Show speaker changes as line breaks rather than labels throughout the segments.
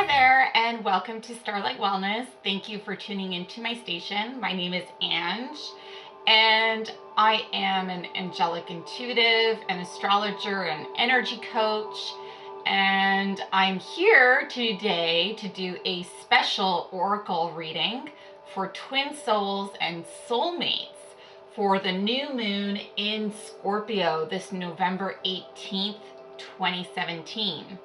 Hi there, and welcome to Starlight Wellness. Thank you for tuning into my station. My name is Ange, and I am an angelic intuitive, an astrologer, an energy coach, and I'm here today to do a special oracle reading for twin souls and soulmates for the new moon in Scorpio this November 18th, 2017.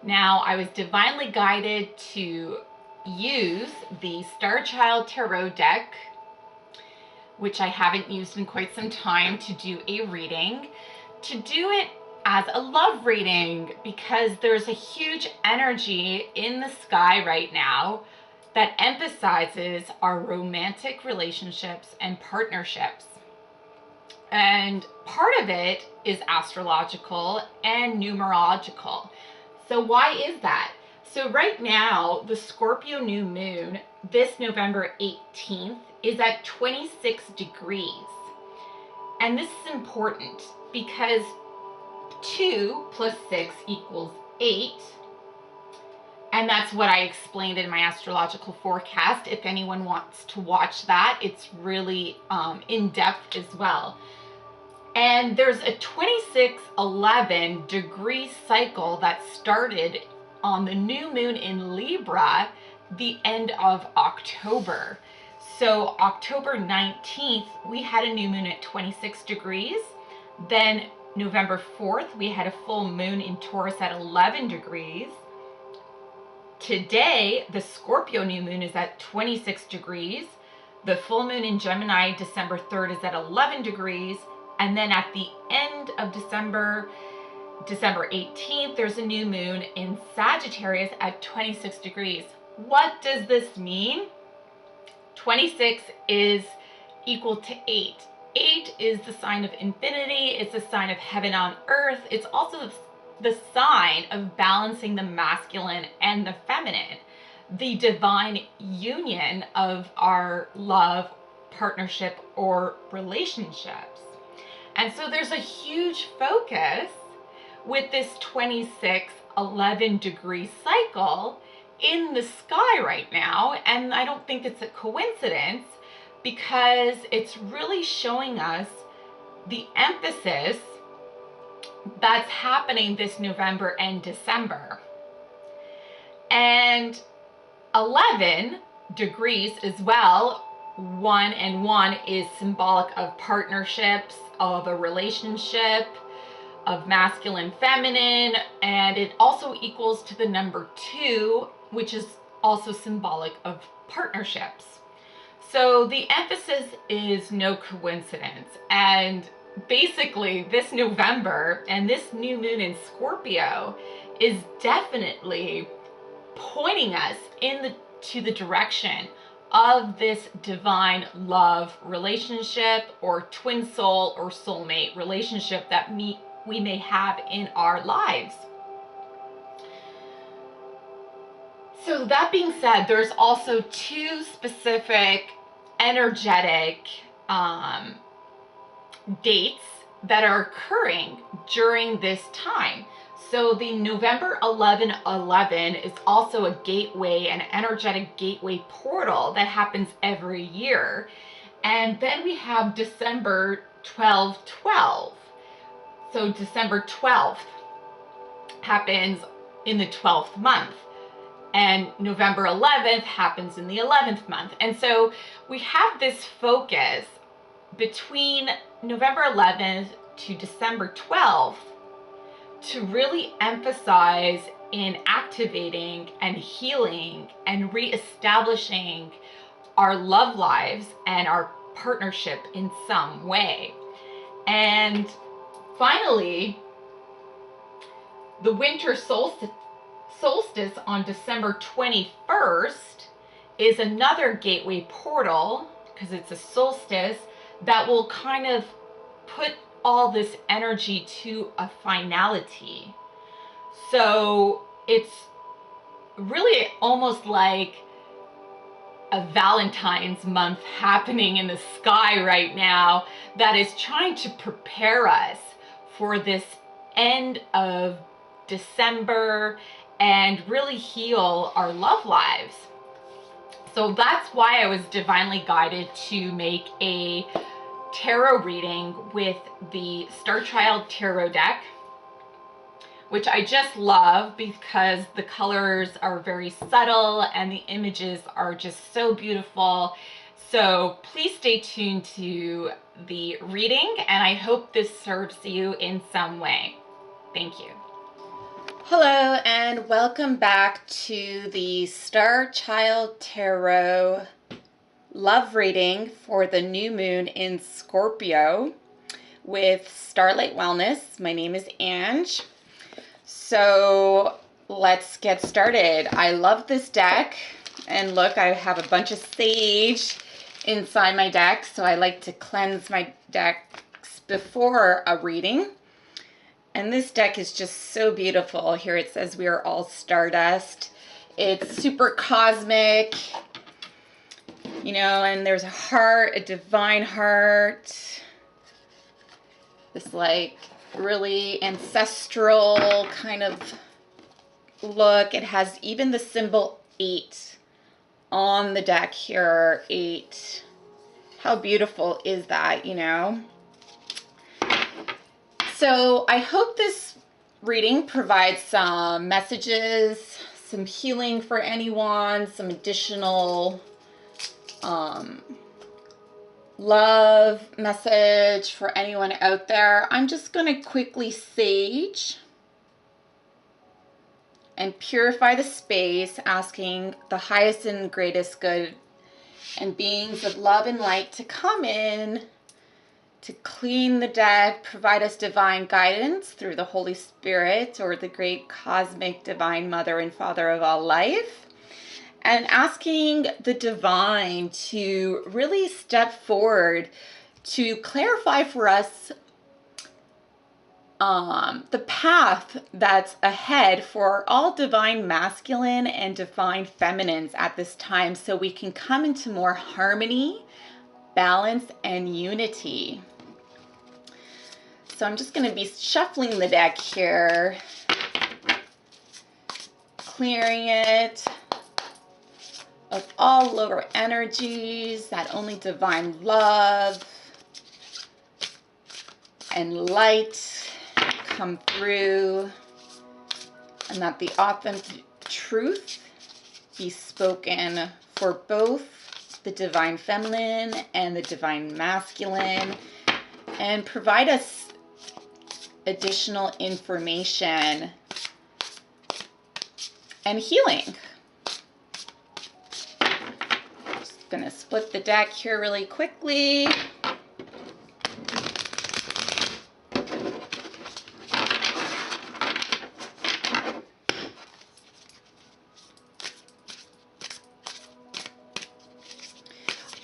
Now, I was divinely guided to use the Star Child Tarot deck, which I haven't used in quite some time, to do a reading, to do it as a love reading, because there's a huge energy in the sky right now that emphasizes our romantic relationships and partnerships. And part of it is astrological and numerological. So why is that? So right now, the Scorpio new moon, this November 18th, is at 26 degrees. And this is important because 2 plus 6 equals 8. And that's what I explained in my astrological forecast. If anyone wants to watch that, it's really in-depth as well. And there's a 2611 degree cycle that started on the new moon in Libra the end of October. So October 19th, we had a new moon at 26 degrees. Then November 4th, we had a full moon in Taurus at 11 degrees. Today, the Scorpio new moon is at 26 degrees. The full moon in Gemini, December 3rd, is at 11 degrees. And then at the end of December 18th, there's a new moon in Sagittarius at 26 degrees. What does this mean? 26 is equal to 8. 8 is the sign of infinity. It's a sign of heaven on earth. It's also the sign of balancing the masculine and the feminine, the divine union of our love, partnership, or relationships. And so there's a huge focus with this 2611 degree cycle in the sky right now. And I don't think it's a coincidence, because it's really showing us the emphasis that's happening this November and December. And 11 degrees as well, 1 and 1 is symbolic of partnerships, of a relationship, of masculine, feminine, and it also equals to the number 2, which is also symbolic of partnerships. So the emphasis is no coincidence. And basically this November and this new moon in Scorpio is definitely pointing us to the direction of this divine love relationship, or twin soul or soulmate relationship that we may have in our lives. So that being said, there's also 2 specific energetic dates that are occurring during this time. So the November 11/11 is also a gateway, an energetic gateway portal that happens every year. And then we have December 12/12. So December 12th happens in the 12th month. And November 11th happens in the 11th month. And so we have this focus between November 11th to December 12th to really emphasize in activating and healing and reestablishing our love lives and our partnership in some way. And finally, the winter solstice on December 21st is another gateway portal, because it's a solstice, that will kind of put all this energy to a finality. So it's really almost like a Valentine's month happening in the sky right now that is trying to prepare us for this end of December and really heal our love lives. So that's why I was divinely guided to make a tarot reading with the Star Child Tarot deck, which I just love because the colors are very subtle and the images are just so beautiful. So please stay tuned to the reading, and I hope this serves you in some way. Thank you. Hello, and welcome back to the Star Child Tarot love reading for the new moon in Scorpio with Starlight Wellness. My name is Ange. So let's get started. I love this deck, and look, I have a bunch of sage inside my deck, so I like to cleanse my decks before a reading. And this deck is just so beautiful. Here it says we are all stardust. It's super cosmic, you know, and there's a heart, a divine heart. This like really ancestral kind of look. It has even the symbol 8 on the deck here. 8. How beautiful is that, you know? So I hope this reading provides some messages, some healing for anyone, some additional love message for anyone out there. I'm just going to quickly sage and purify the space, asking the highest and greatest good and beings of love and light to come in, to clean the deck, provide us divine guidance through the Holy Spirit or the great cosmic divine mother and father of all life. And asking the divine to really step forward to clarify for us the path that's ahead for all divine masculine and divine feminines at this time, so we can come into more harmony, balance, and unity. So I'm just going to be shuffling the deck here, clearing it of all lower energies, that only divine love and light come through, and that the authentic truth be spoken for both the divine feminine and the divine masculine, and provide us additional information and healing. Just gonna split the deck here really quickly.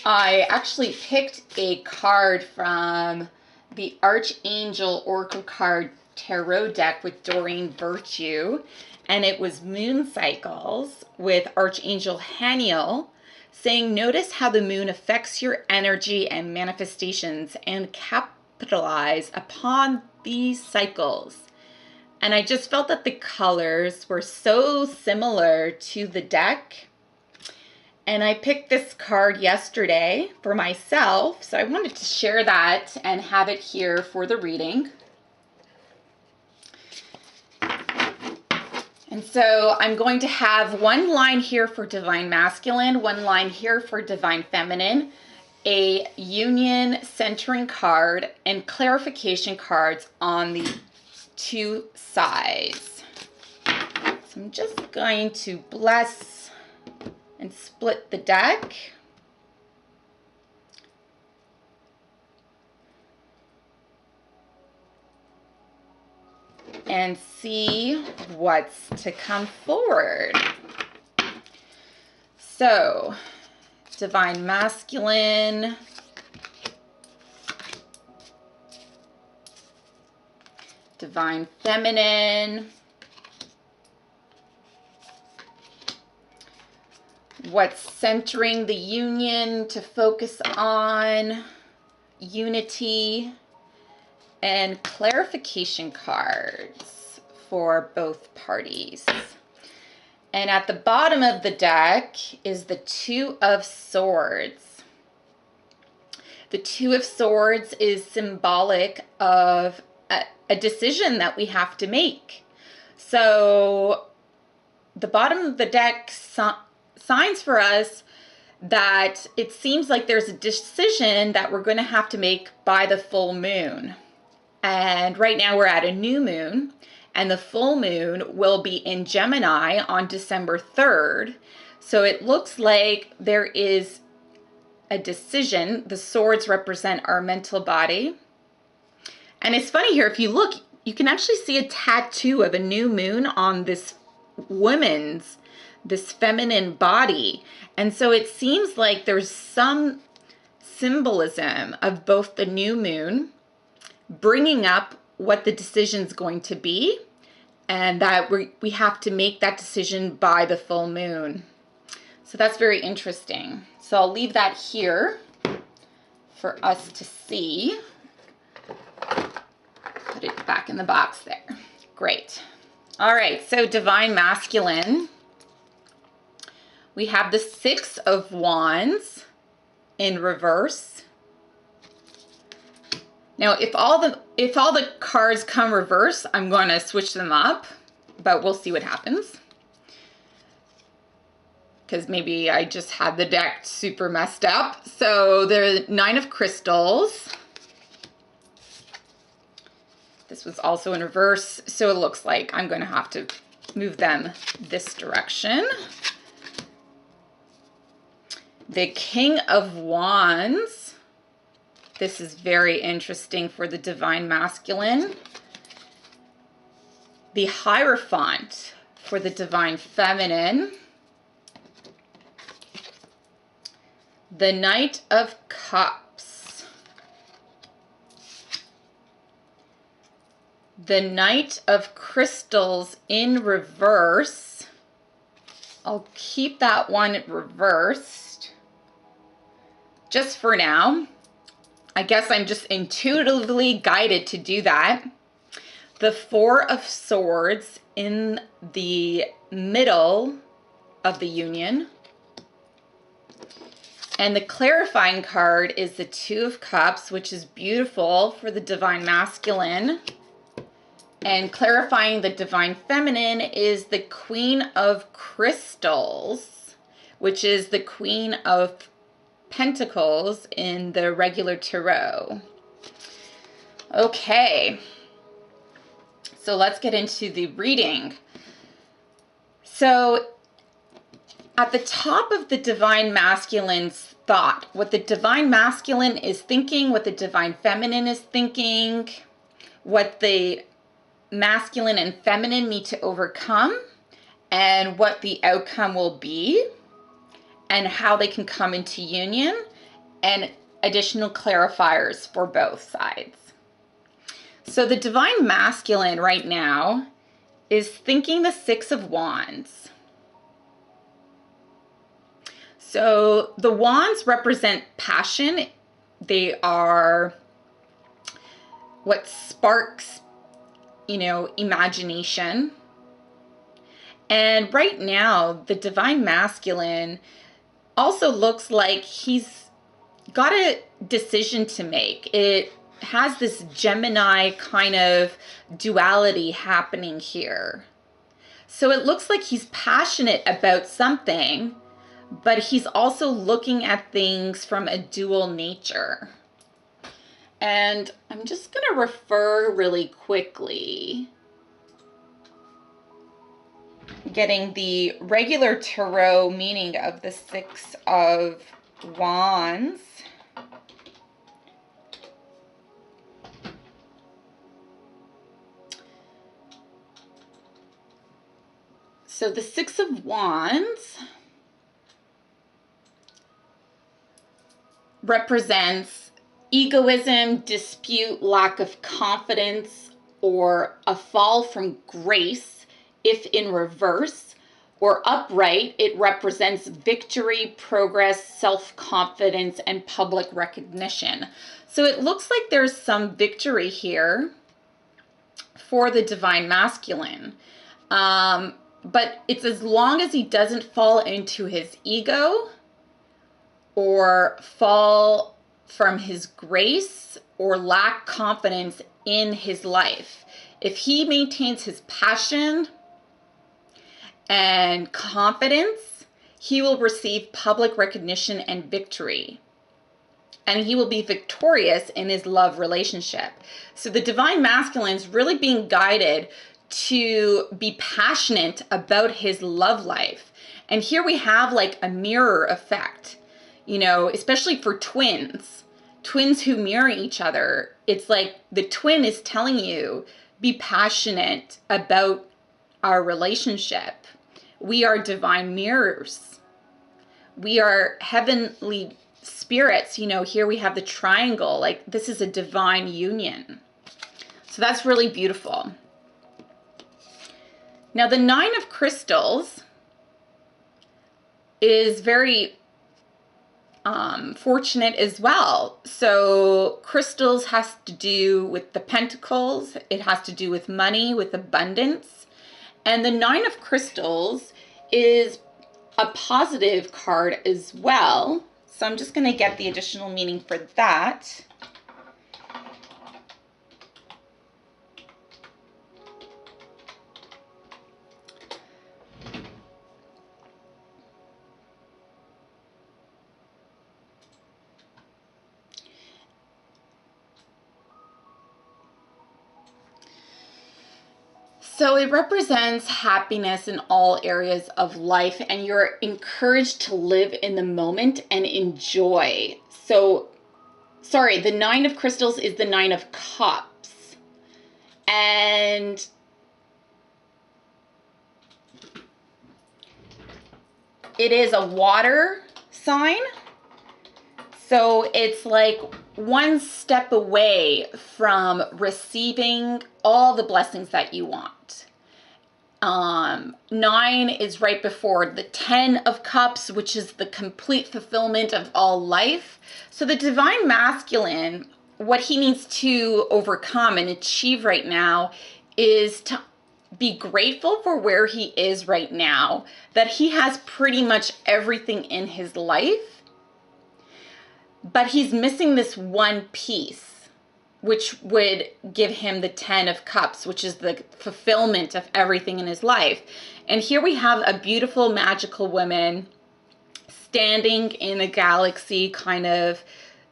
I actually picked a card from the Archangel Oracle Card Tarot deck with Doreen Virtue, and it was Moon Cycles with Archangel Haniel, saying, notice how the moon affects your energy and manifestations and capitalize upon these cycles. And I just felt that the colors were so similar to the deck. And I picked this card yesterday for myself, so I wanted to share that and have it here for the reading. And so I'm going to have one line here for divine masculine, one line here for divine feminine, a union centering card, and clarification cards on the two sides. So I'm just going to bless and split the deck. And see what's to come forward. So, divine masculine, divine feminine, what's centering the union to focus on, unity, and clarification cards for both parties. And at the bottom of the deck is the Two of Swords. The Two of Swords is symbolic of a decision that we have to make. So the bottom of the deck signs for us that it seems like there's a decision that we're going to have to make by the full moon. And right now we're at a new moon, and the full moon will be in Gemini on December 3rd. So it looks like there is a decision. The swords represent our mental body. And it's funny here, if you look, you can actually see a tattoo of a new moon on this this feminine body. And so it seems like there's some symbolism of both the new moon bringing up what the decision's going to be, and that we have to make that decision by the full moon. So that's very interesting. So I'll leave that here for us to see. Put it back in the box there. Great. All right, so Divine Masculine. We have the Six of Wands in reverse. Now, if all the cards come reverse, I'm going to switch them up, but we'll see what happens. Because maybe I just had the deck super messed up. So the Nine of Crystals. This was also in reverse, so it looks like I'm going to have to move them this direction. The King of Wands. This is very interesting for the Divine Masculine. The Hierophant for the Divine Feminine. The Knight of Cups. The Knight of Crystals in reverse. I'll keep that one reversed just for now. I guess I'm just intuitively guided to do that. The Four of Swords in the middle of the union. And the clarifying card is the Two of Cups, which is beautiful for the Divine Masculine. And clarifying the Divine Feminine is the Queen of Crystals, which is the Queen of Pentacles in the regular tarot. Okay, so let's get into the reading. So at the top of the Divine Masculine's thought, what the Divine Masculine is thinking, what the Divine Feminine is thinking, what the Masculine and Feminine need to overcome, and what the outcome will be, and how they can come into union, and additional clarifiers for both sides. So the Divine Masculine right now is thinking the Six of Wands. So the wands represent passion. They are what sparks, imagination. And right now, the Divine Masculine also looks like he's got a decision to make. It has this Gemini kind of duality happening here. So it looks like he's passionate about something, but he's also looking at things from a dual nature. And I'm just going to refer really quickly, getting the regular tarot meaning of the Six of Wands. So the Six of Wands represents egoism, dispute, lack of confidence, or a fall from grace if in reverse, or upright, it represents victory, progress, self-confidence, and public recognition. So it looks like there's some victory here for the Divine Masculine. But it's as long as he doesn't fall into his ego or fall from his grace or lack confidence in his life. If he maintains his passion and confidence, he will receive public recognition and victory. And he will be victorious in his love relationship. So the divine masculine is really being guided to be passionate about his love life. And here we have like a mirror effect, you know, especially for twins who mirror each other. It's like the twin is telling you, be passionate about our relationship. We are divine mirrors. We are heavenly spirits. You know, here we have the triangle, like this is a divine union. So that's really beautiful. Now the Nine of Crystals is very fortunate as well. So crystals has to do with the pentacles. It has to do with money, with abundance. And the Nine of Crystals is a positive card as well. So I'm just going to get the additional meaning for that. So it represents happiness in all areas of life, and you're encouraged to live in the moment and enjoy. So, sorry, the Nine of Crystals is the Nine of Cups. And it is a water sign. So it's like one step away from receiving all the blessings that you want. 9 is right before the 10 of Cups, which is the complete fulfillment of all life. So the divine masculine, what he needs to overcome and achieve right now is to be grateful for where he is right now, that he has pretty much everything in his life, but he's missing this one piece, which would give him the 10 of Cups, which is the fulfillment of everything in his life. And here we have a beautiful, magical woman standing in a galaxy, kind of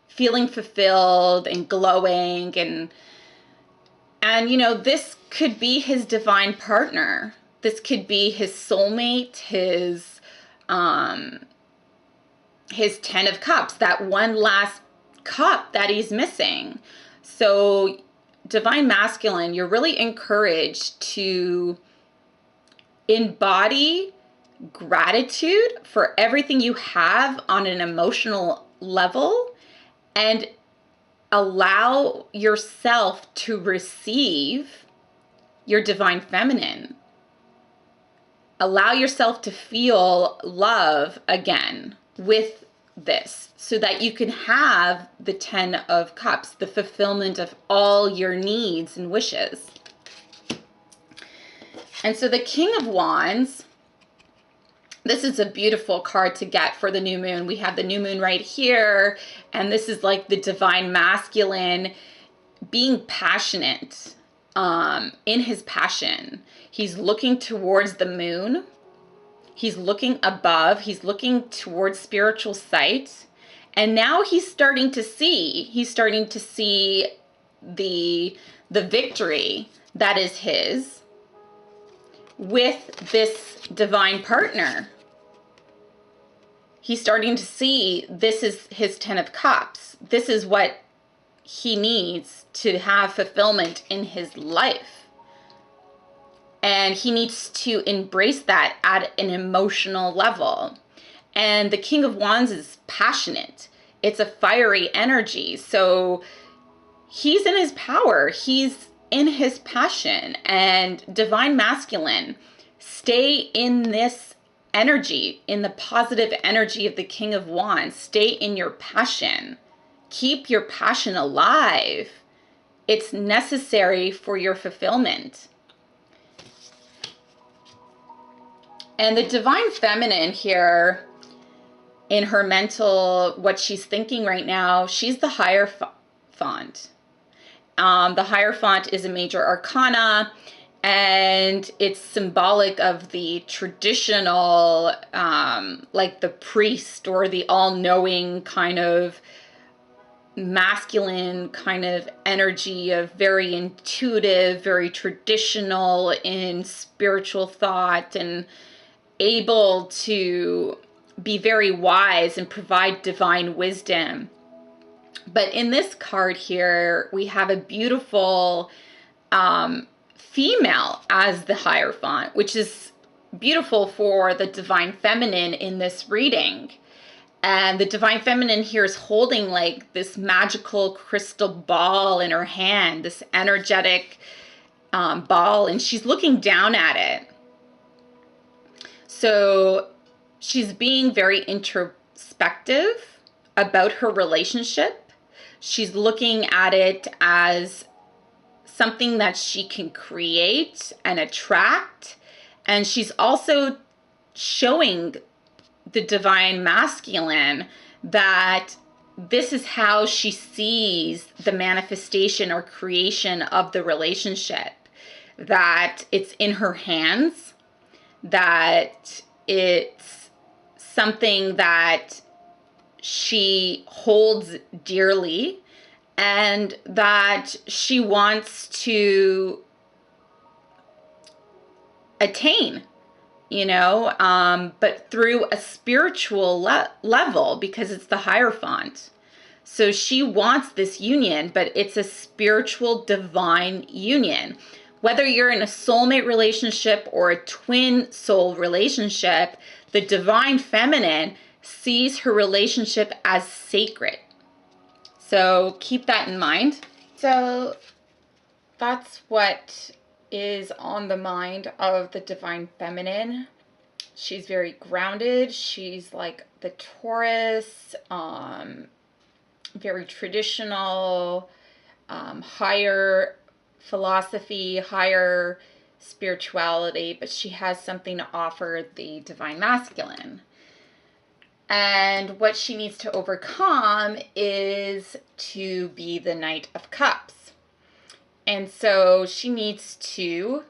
feeling fulfilled and glowing. And you know, this could be his divine partner. This could be his soulmate, his 10 of Cups, that one last cup that he's missing. So divine masculine, you're really encouraged to embody gratitude for everything you have on an emotional level and allow yourself to receive your divine feminine. Allow yourself to feel love again with this, so that you can have the 10 of Cups, the fulfillment of all your needs and wishes. And so the King of Wands, this is a beautiful card to get for the new moon. We have the new moon right here, and this is like the divine masculine being passionate in his passion. He's looking towards the moon. He's looking above. He's looking towards spiritual sight. And now he's starting to see the victory that is his with this divine partner. He's starting to see this is his 10 of Cups. This is what he needs to have fulfillment in his life. And he needs to embrace that at an emotional level. And the King of Wands is passionate. It's a fiery energy. So he's in his power. He's in his passion. And divine masculine, stay in this energy, in the positive energy of the King of Wands. Stay in your passion. Keep your passion alive. It's necessary for your fulfillment. And the divine feminine here, in her mental, what she's thinking right now, she's the Hierophant. The Hierophant is a major arcana, and it's symbolic of the traditional, like the priest or the all-knowing kind of masculine kind of energy of very intuitive, very traditional in spiritual thought, and able to be very wise and provide divine wisdom. But in this card here, we have a beautiful female as the Hierophant, which is beautiful for the divine feminine in this reading. And the divine feminine here is holding like this magical crystal ball in her hand, this energetic ball, and she's looking down at it. So she's being very introspective about her relationship. She's looking at it as something that she can create and attract. And she's also showing the divine masculine that this is how she sees the manifestation or creation of the relationship, that it's in her hands, that it's something that she holds dearly, and that she wants to attain, you know, but through a spiritual level, because it's the Hierophant. So she wants this union, but it's a spiritual divine union. Whether you're in a soulmate relationship or a twin soul relationship, the divine feminine sees her relationship as sacred. So keep that in mind. So that's what is on the mind of the divine feminine. She's very grounded. She's like the Taurus, very traditional, higher philosophy, higher spirituality, but she has something to offer the divine masculine. And what she needs to overcome is to be the Knight of Cups. And so she needs to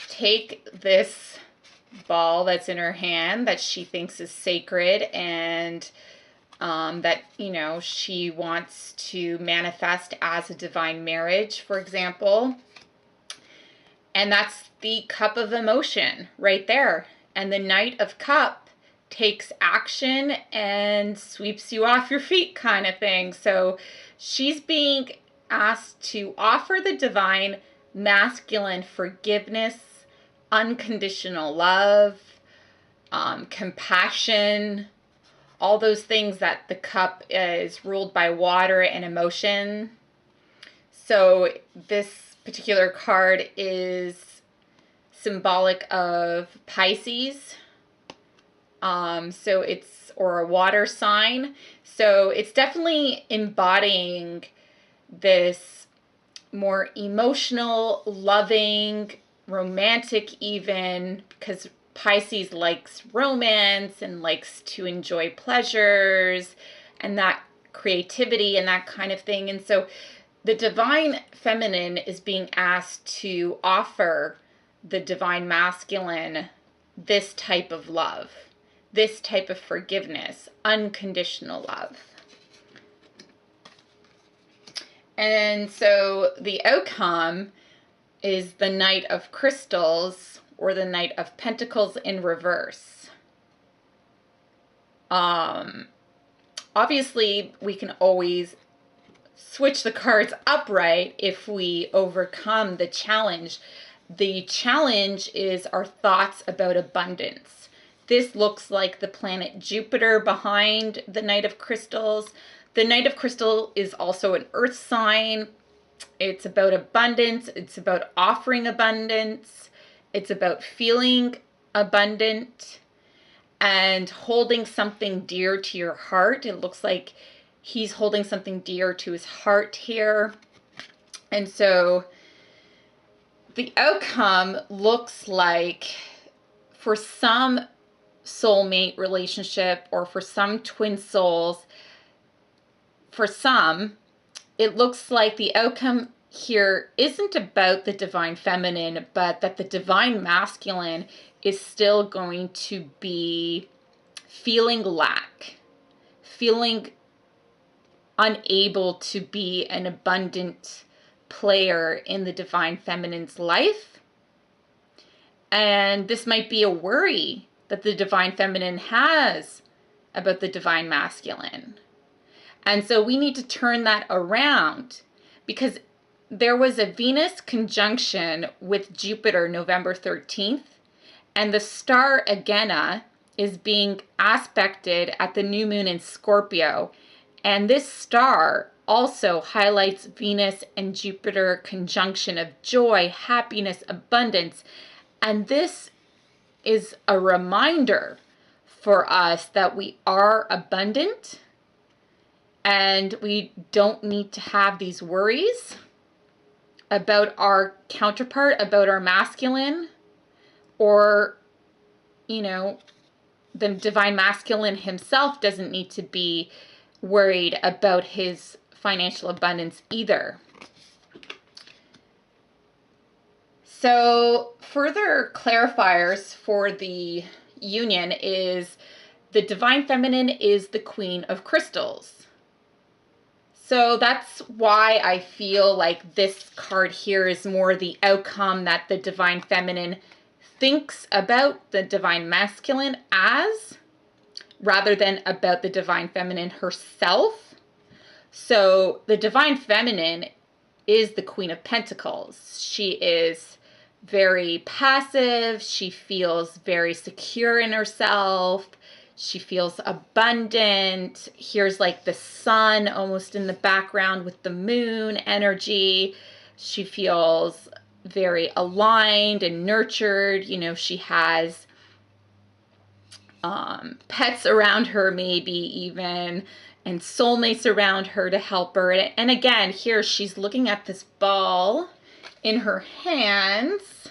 take this ball that's in her hand that she thinks is sacred, and that, you know, she wants to manifest as a divine marriage, for example. And that's the cup of emotion right there. And the Knight of Cups takes action and sweeps you off your feet kind of thing. So she's being asked to offer the divine masculine forgiveness, unconditional love, compassion, all those things that the cup is ruled by water and emotion. So this particular card is symbolic of Pisces. So it's, or a water sign. So it's definitely embodying this more emotional, loving, romantic even, because Pisces likes romance and likes to enjoy pleasures and that creativity and that kind of thing. And so the divine feminine is being asked to offer the divine masculine this type of love, this type of forgiveness, unconditional love. And so the outcome is the Knight of Crystals, or the Knight of Pentacles in reverse. Obviously, we can always switch the cards upright if we overcome the challenge. The challenge is our thoughts about abundance. This looks like the planet Jupiter behind the Knight of Crystals. The Knight of Crystal is also an earth sign. It's about abundance. It's about offering abundance. It's about feeling abundant and holding something dear to your heart. It looks like he's holding something dear to his heart here. And so the outcome looks like for some soulmate relationship or for some twin souls, for some, it looks like the outcome here isn't about the divine feminine, but that the divine masculine is still going to be feeling lack, feeling unable to be an abundant player in the divine feminine's life. And this might be a worry that the divine feminine has about the divine masculine. And so we need to turn that around, because there was a Venus conjunction with Jupiter November 13th, and the star Agena is being aspected at the new moon in Scorpio. And this star also highlights Venus and Jupiter conjunction of joy, happiness, abundance. And this is a reminder for us that we are abundant and we don't need to have these worries about our counterpart, about our masculine, or, you know, the divine masculine himself doesn't need to be worried about his financial abundance either. So further clarifiers for the union is the divine feminine is the queen of crystals. So that's why I feel like this card here is more the outcome that the divine feminine thinks about the divine masculine as, rather than about the divine feminine herself. So the divine feminine is the Queen of Pentacles. She is very passive. She feels very secure in herself. She feels abundant. Here's like the sun almost in the background with the moon energy. She feels very aligned and nurtured. You know, she has pets around her, maybe even, and soulmates around her to help her. And again, here she's looking at this ball in her hands,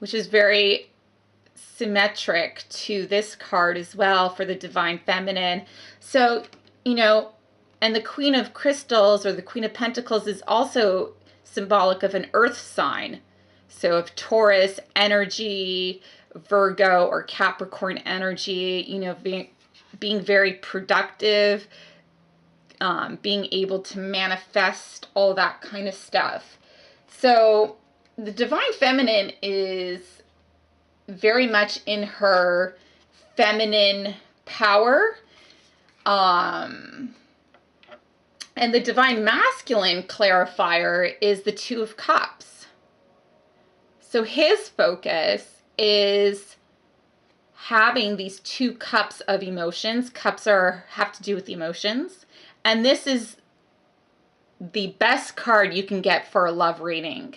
which is very symmetric to this card as well for the divine feminine. So, you know, and the Queen of Crystals or the Queen of Pentacles is also symbolic of an earth sign. So of Taurus energy, Virgo or Capricorn energy, you know, being very productive, being able to manifest, all that kind of stuff. So the divine feminine is very much in her feminine power. And the divine masculine clarifier is the Two of Cups. So his focus is having these two cups of emotions. Cups have to do with emotions. And this is the best card you can get for a love reading.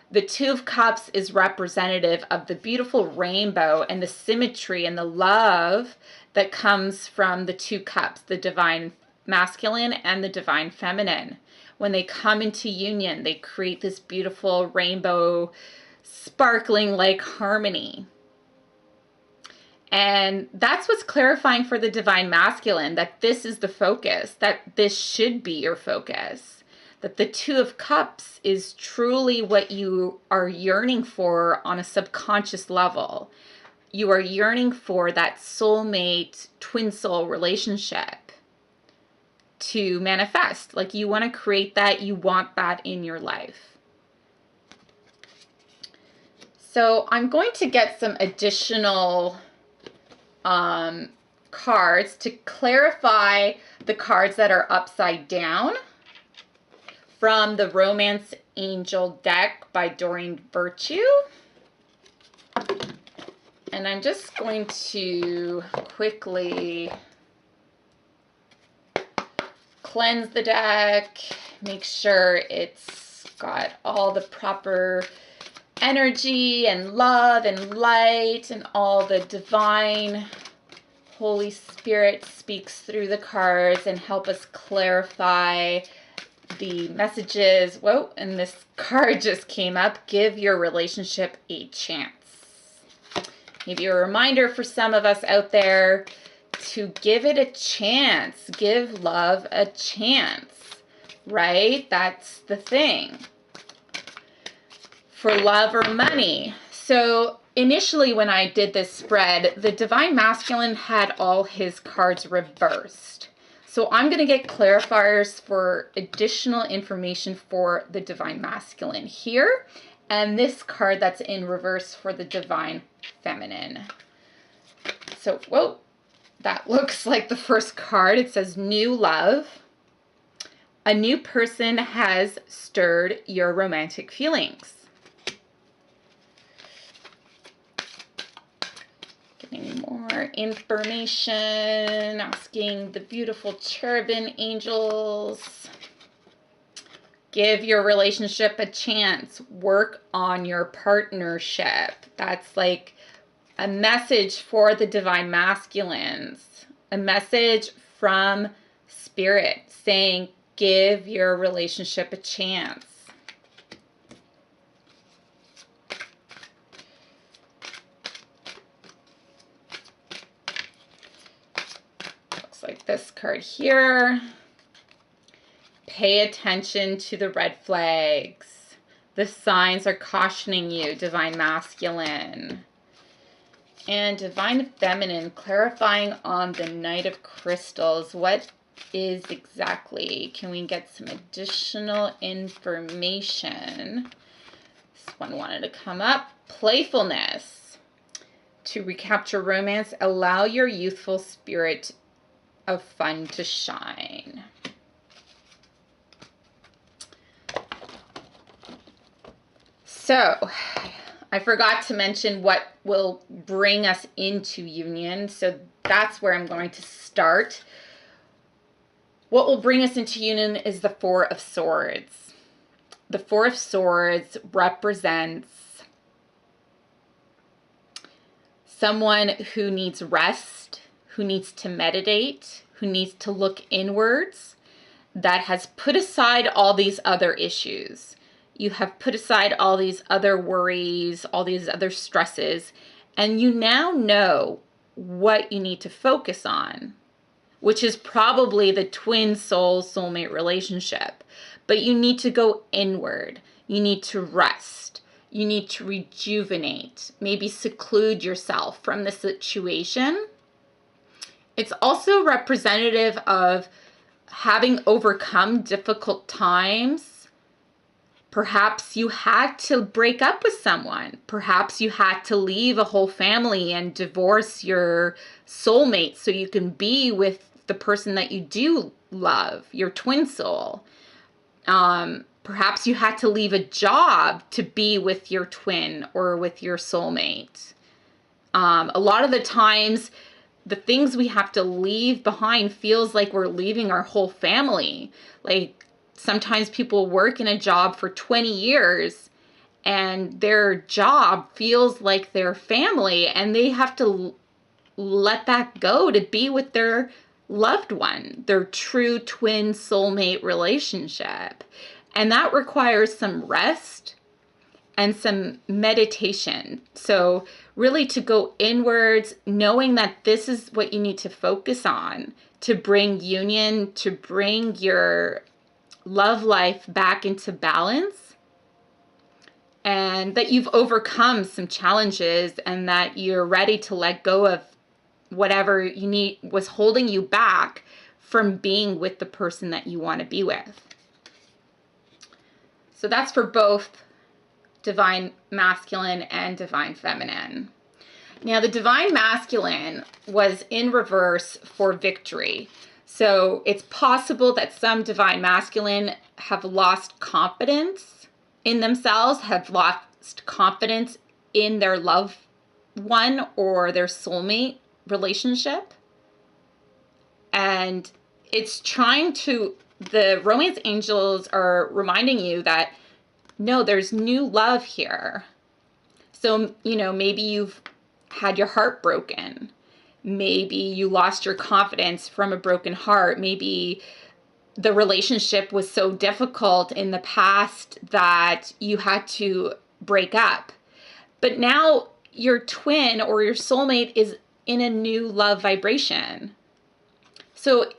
The Two of Cups is representative of the beautiful rainbow and the symmetry and the love that comes from the two cups, the divine masculine and the divine feminine. When they come into union, they create this beautiful rainbow, sparkling like harmony. And that's what's clarifying for the divine masculine, that this is the focus, that this should be your focus. That the Two of Cups is truly what you are yearning for on a subconscious level. You are yearning for that soulmate, twin soul relationship to manifest. Like, you want to create that, you want that in your life. So I'm going to get some additional cards to clarify the cards that are upside down from the Romance Angel deck by Doreen Virtue. And I'm just going to quickly cleanse the deck, make sure it's got all the proper energy and love and light, and all the divine Holy Spirit speaks through the cards and help us clarify the messages. Whoa, and this card just came up. Give your relationship a chance. Maybe a reminder for some of us out there to give it a chance. Give love a chance, right? That's the thing. For love or money. So initially when I did this spread, the Divine Masculine had all his cards reversed. So I'm going to get clarifiers for additional information for the Divine Masculine here. And this card that's in reverse for the Divine Feminine. So, whoa, that looks like the first card. It says new love. A new person has stirred your romantic feelings. Getting more information, asking the beautiful cherubim angels. Give your relationship a chance. Work on your partnership. That's like a message for the Divine Masculines. A message from Spirit saying, give your relationship a chance. Looks like this card here. Pay attention to the red flags. The signs are cautioning you, Divine Masculine. And Divine Feminine, clarifying on the Knight of Crystals. What is exactly? Can we get some additional information? This one wanted to come up. Playfulness. To recapture romance, allow your youthful spirit of fun to shine. So, I forgot to mention what will bring us into union. So that's where I'm going to start. What will bring us into union is the Four of Swords. The Four of Swords represents someone who needs rest, who needs to meditate, who needs to look inwards, that has put aside all these other issues. You have put aside all these other worries, all these other stresses, and you now know what you need to focus on, which is probably the twin soul soulmate relationship. But you need to go inward. You need to rest. You need to rejuvenate, maybe seclude yourself from the situation. It's also representative of having overcome difficult times. Perhaps you had to break up with someone. Perhaps you had to leave a whole family and divorce your soulmate so you can be with the person that you do love, your twin soul. Perhaps you had to leave a job to be with your twin or with your soulmate. A lot of the times, the things we have to leave behind feels like we're leaving our whole family. Like, sometimes people work in a job for 20 years and their job feels like their family, and they have to let that go to be with their loved one, their true twin soulmate relationship. And that requires some rest and some meditation. So really to go inwards, knowing that this is what you need to focus on to bring union, to bring your love life back into balance, and that you've overcome some challenges and that you're ready to let go of whatever you need was holding you back from being with the person that you want to be with. So that's for both Divine Masculine and Divine Feminine. Now the Divine Masculine was in reverse for victory. So it's possible that some Divine Masculine have lost confidence in themselves, have lost confidence in their loved one or their soulmate relationship. And it's trying to, the romance angels are reminding you that, no, there's new love here. So, you know, maybe you've had your heart broken. Maybe you lost your confidence from a broken heart. Maybe the relationship was so difficult in the past that you had to break up. But now your twin or your soulmate is in a new love vibration. So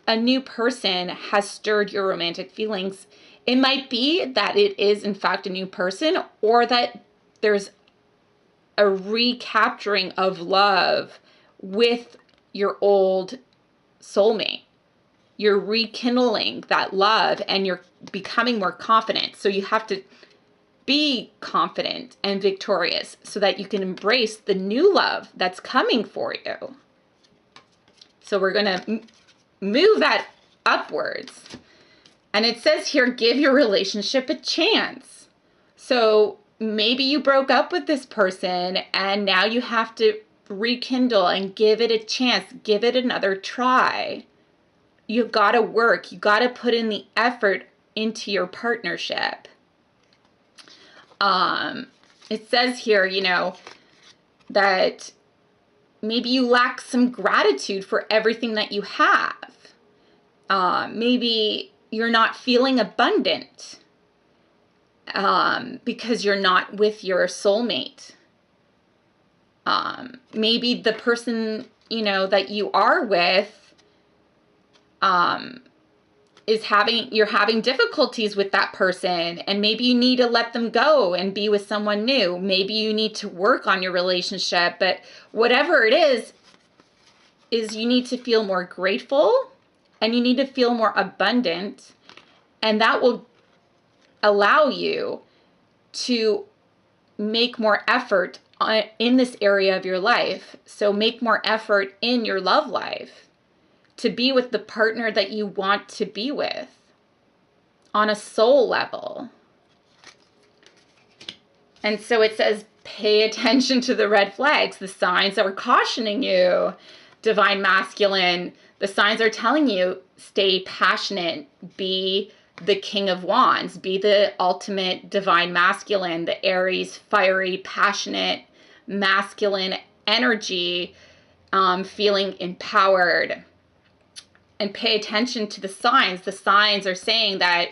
a new person has stirred your romantic feelings. It might be that it is in fact a new person, or that there's a recapturing of love with your old soulmate. You're rekindling that love and you're becoming more confident. So you have to be confident and victorious so that you can embrace the new love that's coming for you. So we're going to move that upwards. And it says here, give your relationship a chance. So maybe you broke up with this person and now you have to rekindle and give it a chance. Give it another try. You got to work. You got to put in the effort into your partnership. It says here, you know, that maybe you lack some gratitude for everything that you have. Maybe you're not feeling abundant because you're not with your soulmate. Maybe the person, you know, that you are with you're having difficulties with that person, and maybe you need to let them go and be with someone new. Maybe you need to work on your relationship, but whatever it is you need to feel more grateful and you need to feel more abundant, and that will allow you to make more effort in this area of your life. So make more effort in your love life to be with the partner that you want to be with on a soul level. And so it says, pay attention to the red flags, the signs that were cautioning you. Divine masculine, the signs are telling you, stay passionate, be the King of Wands, be the ultimate divine masculine, the Aries, fiery, passionate, masculine energy, feeling empowered. And pay attention to the signs. The signs are saying that,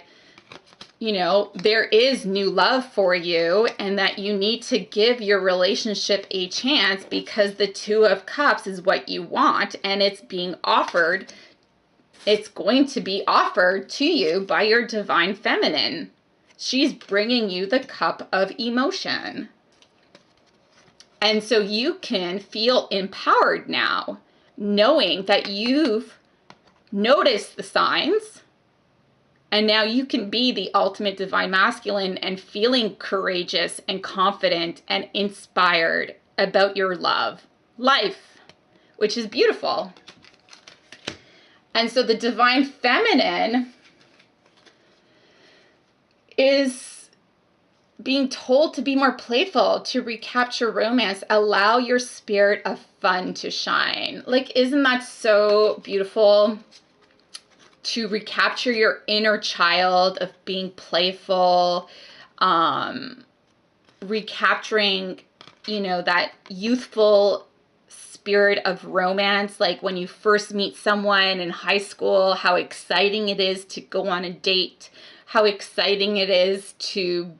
you know, there is new love for you and that you need to give your relationship a chance, because the Two of Cups is what you want and it's being offered. It's going to be offered to you by your divine feminine. She's bringing you the cup of emotion. And so you can feel empowered now, knowing that you've noticed the signs, and now you can be the ultimate divine masculine and feeling courageous and confident and inspired about your love life, which is beautiful. And so the divine feminine is being told to be more playful, to recapture romance, allow your spirit of fun to shine. Like, isn't that so beautiful? To recapture your inner child of being playful, recapturing, you know, that youthful spirit of romance, like when you first meet someone in high school, how exciting it is to go on a date, how exciting it is to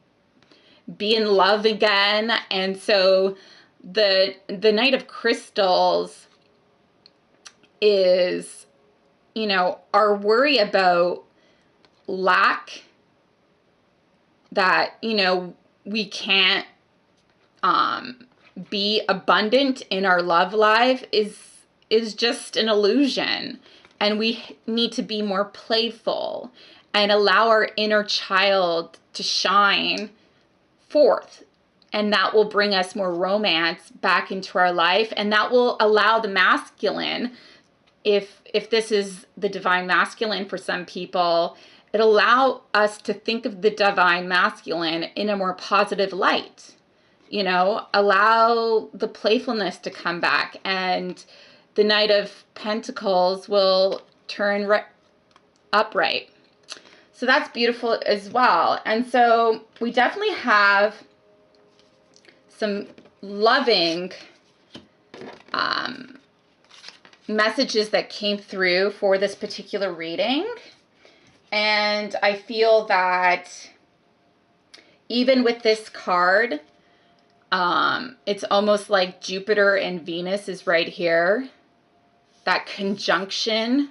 be in love again. And so the Knight of Crystals is, you know, our worry about lack, that, you know, we can't be abundant in our love life is just an illusion. And we need to be more playful and allow our inner child to shine forth. And that will bring us more romance back into our life. And that will allow the masculine, if this is the divine masculine for some people, it'll allow us to think of the divine masculine in a more positive light. You know, allow the playfulness to come back, and the Knight of Pentacles will turn upright. So that's beautiful as well. And so we definitely have some loving messages that came through for this particular reading. And I feel that even with this card, It's almost like Jupiter and Venus is right here. That conjunction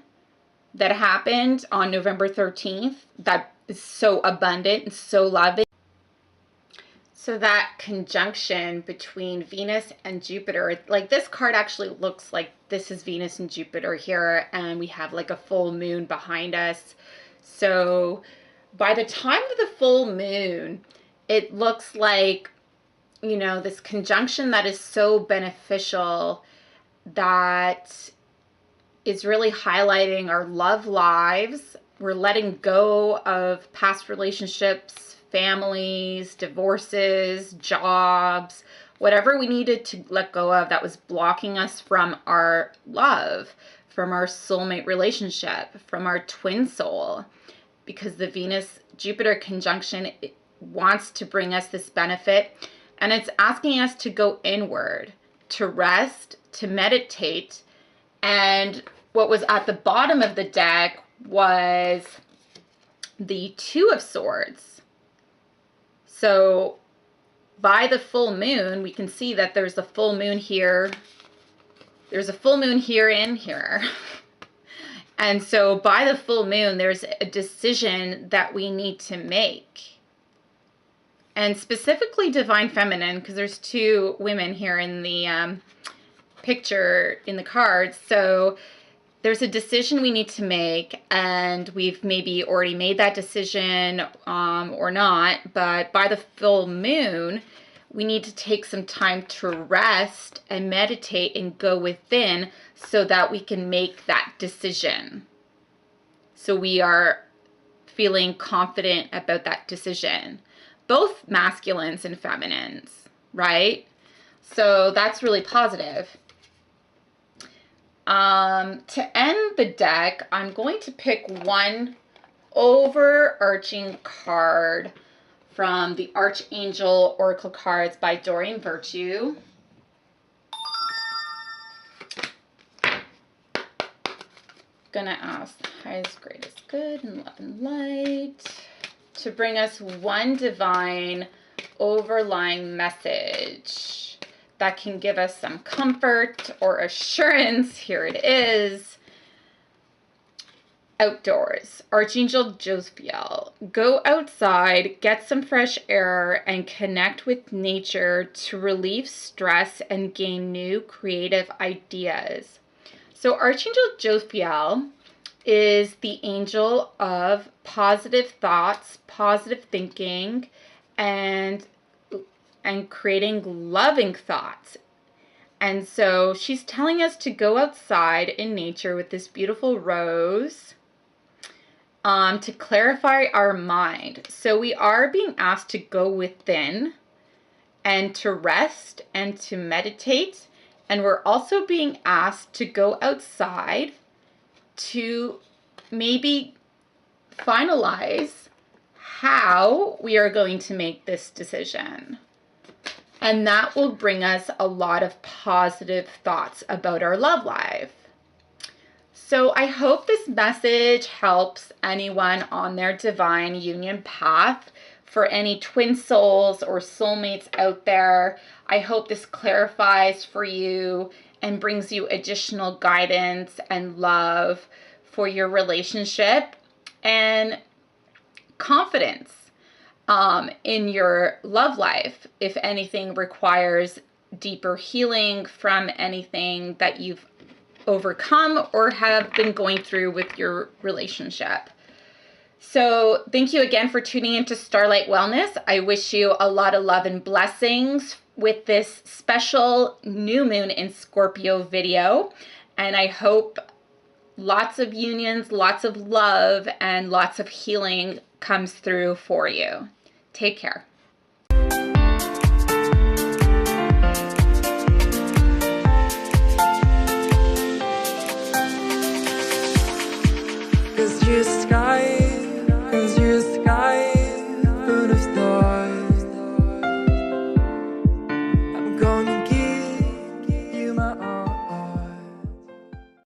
that happened on November 13th, that is so abundant and so loving. So that conjunction between Venus and Jupiter, like this card actually looks like this is Venus and Jupiter here, and we have like a full moon behind us. So by the time of the full moon, it looks like, you know, this conjunction that is so beneficial, that is really highlighting our love lives. We're letting go of past relationships, families, divorces, jobs, whatever we needed to let go of that was blocking us from our love, from our soulmate relationship, from our twin soul. Because the Venus-Jupiter conjunction wants to bring us this benefit, and it's asking us to go inward, to rest, to meditate. And what was at the bottom of the deck was the Two of Swords. So by the full moon, we can see that there's a full moon here. There's a full moon here and here. And so by the full moon, there's a decision that we need to make. And specifically Divine Feminine, because there's two women here in the picture in the cards. So there's a decision we need to make, and we've maybe already made that decision or not. But by the full moon, we need to take some time to rest and meditate and go within so that we can make that decision. So we are feeling confident about that decision. Both masculines and feminines, right? So that's really positive. To end the deck, I'm going to pick one overarching card from the Archangel Oracle cards by Doreen Virtue. Gonna ask the highest, greatest good and love and light to bring us one divine overlying message that can give us some comfort or assurance. Here it is. Outdoors. Archangel Jophiel. Go outside, get some fresh air, and connect with nature to relieve stress and gain new creative ideas. So Archangel Jophiel is the angel of positive thoughts, positive thinking, and creating loving thoughts. And so she's telling us to go outside in nature with this beautiful rose to clarify our mind. So we are being asked to go within and to rest and to meditate. And we're also being asked to go outside to maybe finalize how we are going to make this decision. And that will bring us a lot of positive thoughts about our love life. So I hope this message helps anyone on their divine union path. For any twin souls or soulmates out there, I hope this clarifies for you and brings you additional guidance and love for your relationship and confidence in your love life. If anything requires deeper healing from anything that you've overcome or have been going through with your relationship. So thank you again for tuning into Starlight Wellness. I wish you a lot of love and blessings with this special new moon in Scorpio video. And I hope lots of unions, lots of love, and lots of healing comes through for you. Take care.
'Cause you're sky